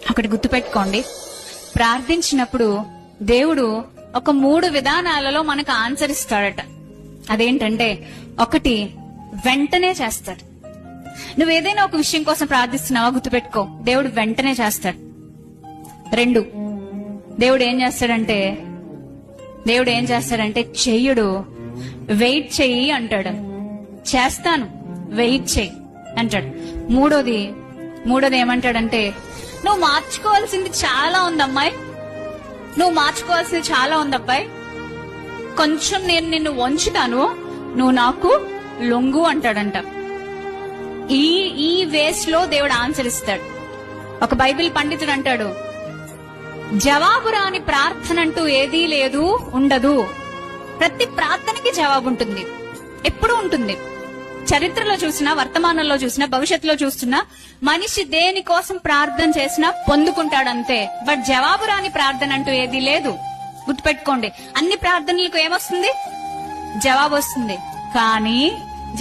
ఒకటి గుర్తుపెట్టుకోండి, ప్రార్థించినప్పుడు దేవుడు ఒక 3 విధానాలలో మనకు ఆన్సర్ ఇస్తాడట. అదేంటంటే, ఒకటి, వెంటనే చేస్తాడు. నువ్వు ఏదైనా ఒక విషయం కోసం ప్రార్థిస్తున్నావా, గుర్తుపెట్టుకో, దేవుడు వెంటనే చేస్తాడు. 2, దేవుడు ఏం చేస్తాడంటే చెయ్యడు, వెయిట్ చెయ్యి అంటాడు. చేస్తాను, వెయిట్ చెయ్యి అంటాడు. మూడోది ఏమంటాడంటే, నువ్వు మార్చుకోవాల్సింది చాలా ఉంది అమ్మాయి, నువ్వు మార్చుకోవాల్సింది చాలా ఉంది అబ్బాయి, కొంచెం నేను నిన్ను వంచుతాను, నువ్వు నాకు లొంగు అంటాడంట. ఈ వేస్ లో దేవుడు ఆన్సర్ ఇస్తాడు. ఒక బైబిల్ పండితుడు అంటాడు, జవాబు రాని ప్రార్థన అంటూ ఏదీ లేదు, ఉండదు. ప్రతి ప్రార్థనకి జవాబు ఉంటుంది, ఎప్పుడూ ఉంటుంది. చరిత్రలో చూసినా, వర్తమానంలో చూసినా, భవిష్యత్తులో చూస్తున్నా, మనిషి దేనికోసం ప్రార్థన చేసినా పొందుకుంటాడంతే. బట్ జవాబు రాని ప్రార్థన అంటూ ఏదీ లేదు. గుర్తుపెట్టుకోండి, అన్ని ప్రార్థనలకు ఏమొస్తుంది? జవాబు వస్తుంది. కానీ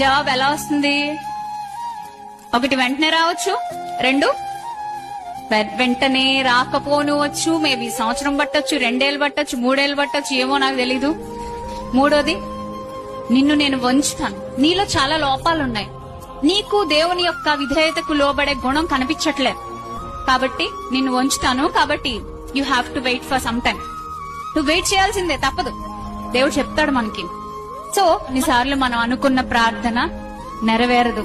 జవాబు ఎలా వస్తుంది? 1, వెంటనే రావచ్చు. 2, వెంటనే రాకపోనువచ్చు. మేబీ సంవత్సరం పట్టొచ్చు, 2 ఏళ్ళు పట్టొచ్చు, 3 ఏళ్ళు పట్టొచ్చు, ఏమో నాకు తెలీదు. మూడోది, నిన్ను నేను వంచుతాను. నీలో చాలా లోపాలున్నాయి, నీకు దేవుని యొక్క విధేయతకు లోబడే గుణం కనిపించట్లేదు, కాబట్టి నిన్ను వంచుతాను. కాబట్టి you have to wait for some time. నువ్వు వెయిట్ చేయాల్సిందే, తప్పదు. దేవుడు చెప్తాడు మనకి. సో, కొన్నిసార్లు మనం అనుకున్న ప్రార్థన నెరవేరదు.